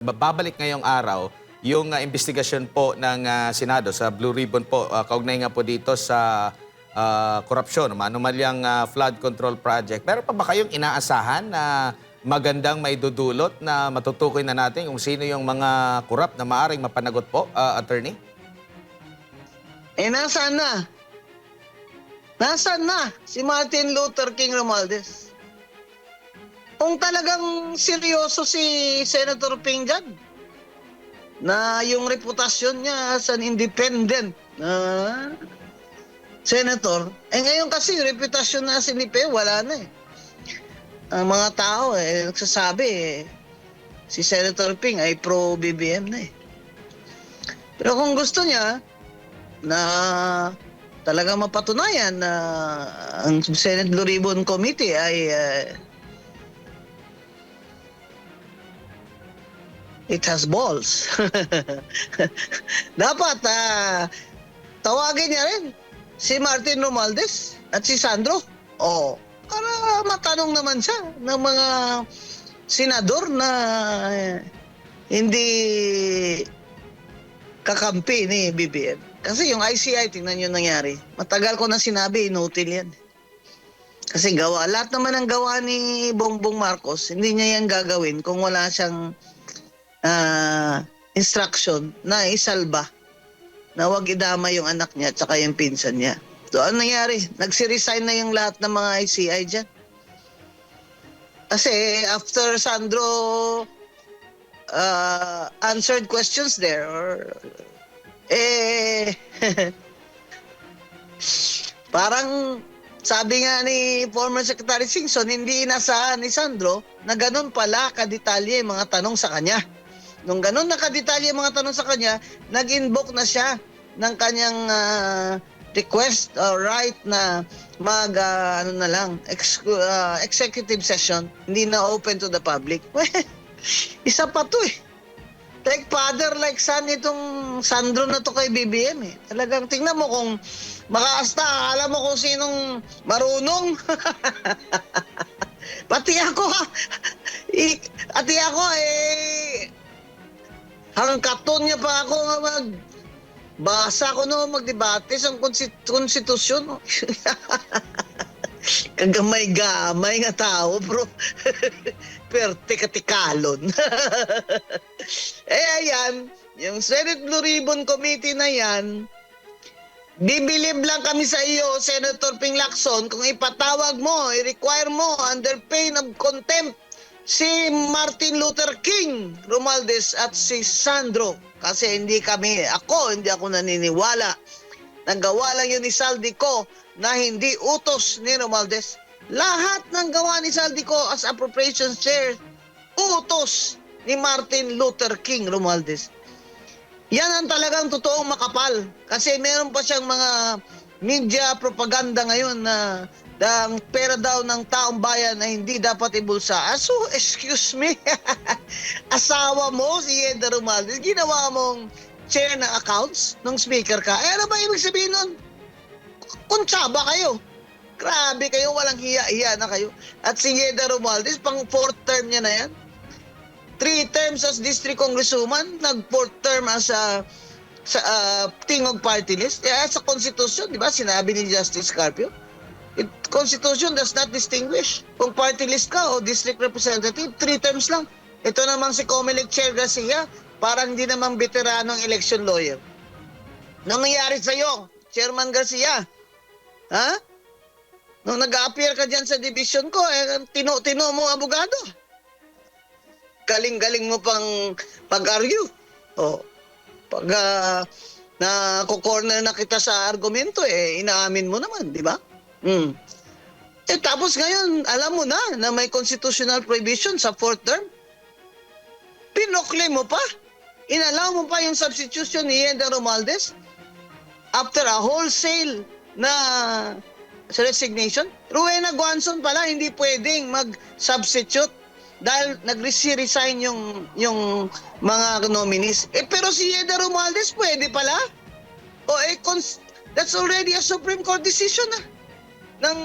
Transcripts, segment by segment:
Babalik ngayong araw yung investigasyon po ng Senado sa Blue Ribbon po, kaugnay nga po dito sa korupsyon, manumalyang flood control project. Meron pa ba kayong inaasahan na magandang maidudulot na matutukoy na natin kung sino yung mga korap na maaring mapanagot po, attorney? Nasaan na? Nasaan na si Martin Luther King Romualdez? Kung talagang seryoso si Senator Ping dyan, na yung reputasyon niya as an independent senator, ngayon kasi yung reputasyon na sinipe, wala na eh. Ang mga tao nagsasabi si Senator Ping ay pro-BBM na eh. Pero kung gusto niya na talagang mapatunayan na ang Senate Blue Ribbon Committee ay it has balls. Dapat tawagin niya rin si Martin Romualdez at si Sandro. Para matanong naman siya ng mga senador na hindi kakampi ni BBM. Kasi yung ICI, tingnan nyo nangyari. Matagal ko na sinabi, inutil yan. Kasi lahat naman ang gawa ni Bongbong Marcos, hindi niya yan gagawin kung wala siyang instruction na isalba na wag idama yung anak niya at saka yung pinsan niya. So, ano nangyari? Nagsiresign na yung lahat ng mga ICI dyan. Kasi after Sandro answered questions there, parang sabi nga ni former Secretary Singson, hindi inasahan ni Sandro na ganun pala kadetalye yung mga tanong sa kanya. Nung ganun nakadetalye yung mga tanong sa kanya, nag-invoke na siya ng kanyang request or right na executive session, hindi na open to the public. Isa pa to eh. Like father, like son itong Sandro na to kay BBM eh. Talagang tingnan mo kung makaasta, alam mo kung sinong marunong. Pati ako hangkaton niya pa ako basa ko no magdebate sa konstitusyon. Kagamay-gamay nga tao, bro. Perte katikalon. Ayan, yung Senate Blue Ribbon Committee na yan, bibilib lang kami sa iyo, Senator Ping Lacson, kung ipatawag mo, i-require mo under pain of contempt si Martin Luther King Romualdez at si Sandro. Kasi hindi ako naniniwala. Nagawa lang yun ni Saldico na hindi utos ni Romualdez. Lahat ng gawa ni Saldico as appropriations chair, utos ni Martin Luther King Romualdez. Yan ang talagang totoong makapal. Kasi meron pa siyang mga media propaganda ngayon na ang pera daw ng taong bayan na hindi dapat ibulsa. So, excuse me, asawa mo si Yeda Romualdez, ginawa mong chair ng accounts ng speaker ka. Ano ba ibig sabihin nun? Kuntsaba kayo. Grabe kayo, walang hiya-hiya na kayo. At si Yeda Romualdez, pang 4th term niya na yan. 3 terms as district congresswoman, nag-4th term as tingog party list. Sa Constitution, di ba, sinabi ni Justice Carpio, Constitution does not distinguish kung party list ka o district representative, 3 terms lang. Ito namang si Comelec Chair Garcia, parang hindi namang veteranong election lawyer. Nung nangyari sa'yo, Chairman Garcia, nung nag-appear ka dyan sa division ko, tino mo abogado. Galing-galing mo pang pag-argue. Pag na-corner na kita sa argumento, inaamin mo naman, di ba? Tapos ngayon, alam mo na may constitutional prohibition sa 4th term. Pinokle mo pa. Inalaw mo pa yung substitution ni Yeda Romualdez after a wholesale na resignation. Rowena Guanzon pala hindi pwedeng mag-substitute dahil nag-resign yung mga nominees. Pero si Yeda Romualdez pwede pala. That's already a Supreme Court decision ng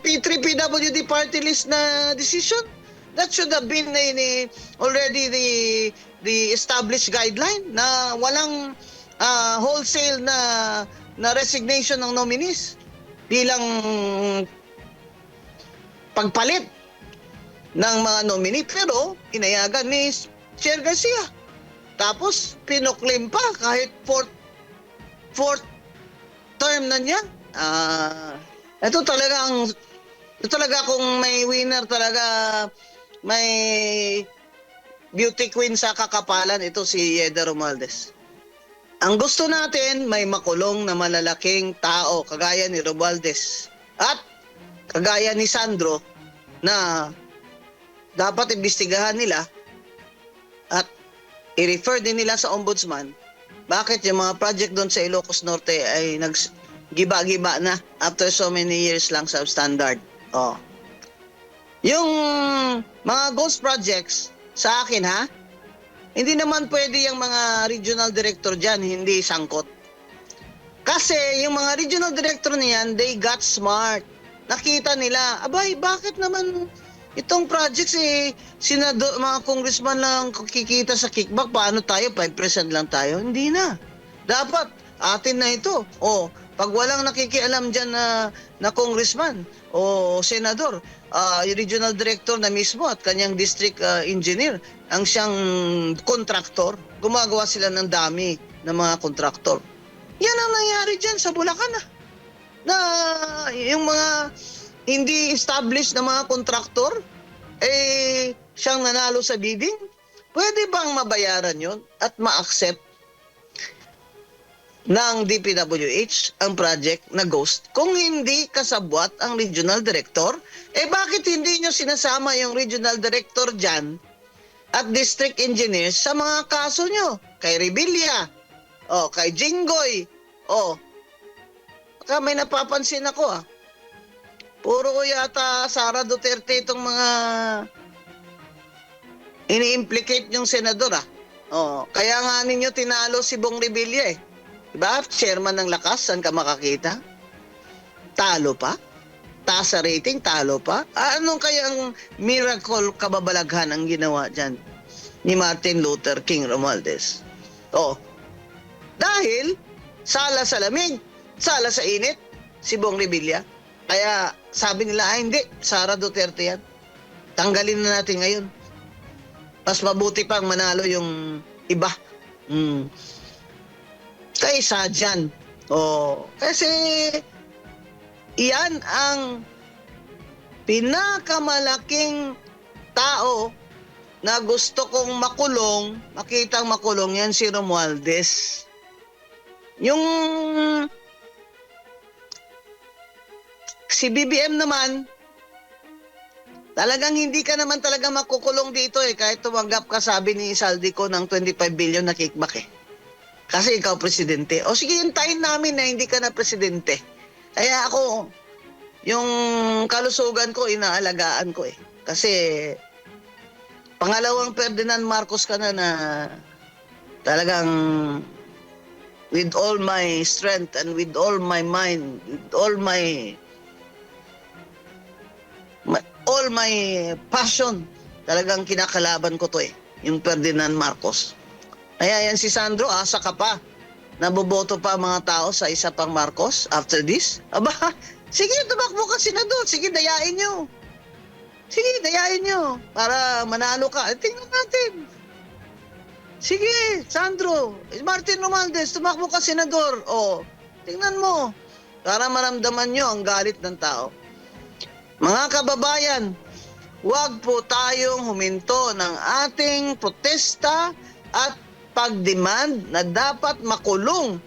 P3PWD party list na decision. That should have been already the established guideline na walang wholesale na resignation ng nominees bilang pagpalit ng mga nominee. Pero inayagan ni Chair Garcia. Tapos pinuklim pa kahit fourth term na niya. Ito talaga kung may winner talaga, may beauty queen sa kakapalan, ito si Yeda Romualdez. Ang gusto natin, may makulong na malalaking tao kagaya ni Romualdez at kagaya ni Sandro na dapat imbestigahan nila at i-refer din nila sa ombudsman. Bakit yung mga project doon sa Ilocos Norte ay naggiba-giba na after so many years lang sa standard. Yung mga ghost projects, sa akin ha, hindi naman pwede yung mga regional director dyan, hindi sangkot. Kasi yung mga regional director niyan, they got smart. Nakita nila, abay, bakit naman itong projects mga congressman lang kikita sa kickback, paano tayo? 5% lang tayo? Hindi na. Dapat, atin na ito. Pag walang nakikialam dyan na congressman o senador, yung regional director na mismo at kanyang district engineer, ang siyang kontraktor, gumagawa sila ng dami ng mga kontraktor. Yan ang nangyari dyan sa Bulacan na yung mga hindi established na mga kontraktor, siyang nanalo sa bidding. Pwede bang mabayaran yon at ma-accept ng DPWH ang project na ghost kung hindi kasabwat ang regional director? Bakit hindi nyo sinasama yung regional director dyan at district engineers sa mga kaso nyo? Kay Revilla, kay Jinggoy, baka may napapansin ako puro yata Sara Duterte itong mga ini-implicate yung senador kaya nga ninyo tinalo si Bong Revilla Diba? Chairman ng Lakas, saan ka makakita? Talo pa? Taas sa rating, talo pa? Anong kayang miracle kababalaghan ang ginawa dyan ni Martin Luther King Romualdez? Dahil sala sa lamig, sala sa init, si Bong Revilla. Kaya sabi nila, hindi, Sara Duterte yan. Tanggalin na natin ngayon. Mas mabuti pang manalo yung iba. Kaysa dyan. Kasi iyan ang pinakamalaking tao na gusto kong makulong, makitang makulong yan si Romualdez. Yung si BBM naman, talagang hindi ka naman talaga makukulong dito kahit tumanggap ka, sabi ni Saldico, ng 25 billion na kickback Kasi ikaw presidente. Sige, hintayin namin na hindi ka na presidente. Kaya ako, yung kalusugan ko, inaalagaan ko Kasi, pangalawang Ferdinand Marcos ka na talagang with all my strength and with all my mind, with all my passion, talagang kinakalaban ko to yung Ferdinand Marcos. Kaya yan si Sandro, asa ka pa. Naboboto pa mga tao sa isa pang Marcos after this? Sige, tumakbo ka senador. Sige, dayain nyo. Para manalo ka. Tingnan natin. Sige, Sandro. Martin Romualdez, tumakbo ka senador. Tingnan mo. Para maramdaman nyo ang galit ng tao. Mga kababayan, huwag po tayong huminto ng ating protesta at pagdemand na dapat makulong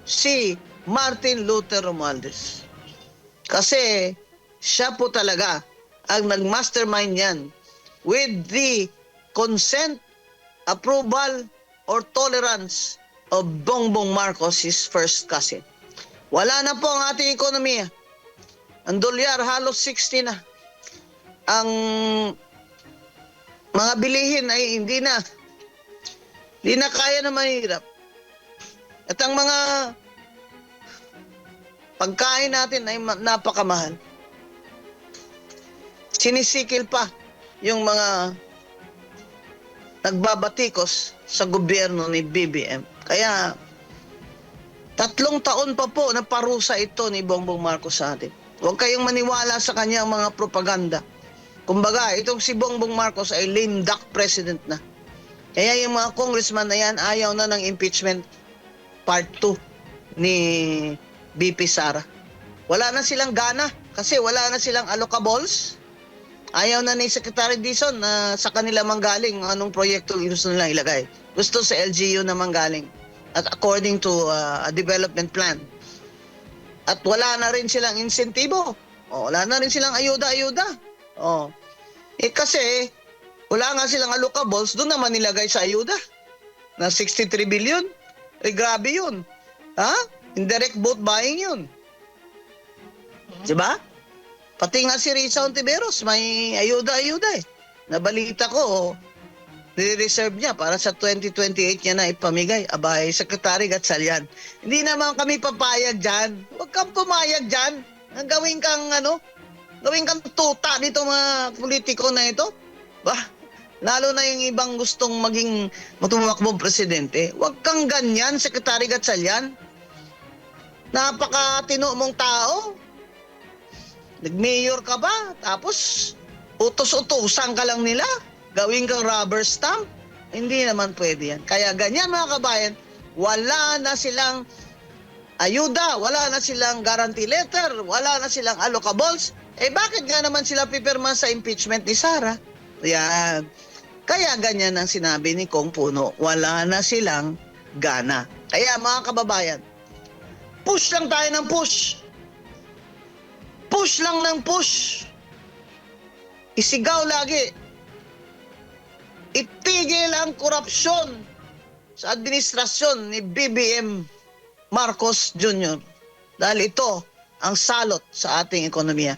si Martin Luther Romualdez. Kasi siya po talaga ang nag-mastermind yan with the consent, approval, or tolerance of Bongbong Marcos, his first cousin. Wala na po ang ating ekonomiya. Ang dolyar halos 60 na. Ang mga bilihin ay hindi na kaya na mahirap. At ang mga pagkain natin ay napakamahal. Sinisikil pa yung mga nagbabatikos sa gobyerno ni BBM. Kaya 3 taon pa po na parusa ito ni Bongbong Marcos sa atin. Huwag kayong maniwala sa kanyang mga propaganda. Kumbaga, itong si Bongbong Marcos ay lame duck president na. Kaya yung mga congressman na yan, ayaw na ng impeachment part 2 ni BP Sara. Wala na silang gana kasi wala na silang allocables. Ayaw na ni Secretary Dizon na sa kanila manggaling anong proyekto gusto nilang ilagay. Gusto sa LGU na manggaling at according to a development plan. At wala na rin silang insentibo. Wala na rin silang ayuda-ayuda. Kasi wala nga silang allocables, doon naman nilagay sa ayuda na 63 billion. Grabe yun. Indirect vote buying yun. Diba? Pati nga si Risa Ontiveros, may ayuda-ayuda eh. Nabalita ko, nire-reserve niya para sa 2028 niya na ipamigay. Abay, Secretary Gatchalian. Hindi naman kami papayag dyan. Huwag kang pumayag dyan. Gawin kang tuta dito mga politiko na ito. Lalo na yung ibang gustong tumakbong presidente. Huwag kang ganyan, Secretary Gatchalian. Napakatino mong tao. Nag-mayor ka ba? Tapos, utos-utusan ka lang nila. Gawin kang rubber stamp. Hindi naman pwede yan. Kaya ganyan mga kabayan, wala na silang ayuda, wala na silang guarantee letter, wala na silang allocables. Bakit nga naman sila pipirma sa impeachment ni Sara? Yan. Kaya ganyan ang sinabi ni Kong Puno, wala na silang gana. Kaya mga kababayan, push lang tayo ng push. Push lang ng push. Isigaw lagi. Itigil ang korupsyon sa administrasyon ni BBM Marcos Jr. Dahil ito ang salot sa ating ekonomiya.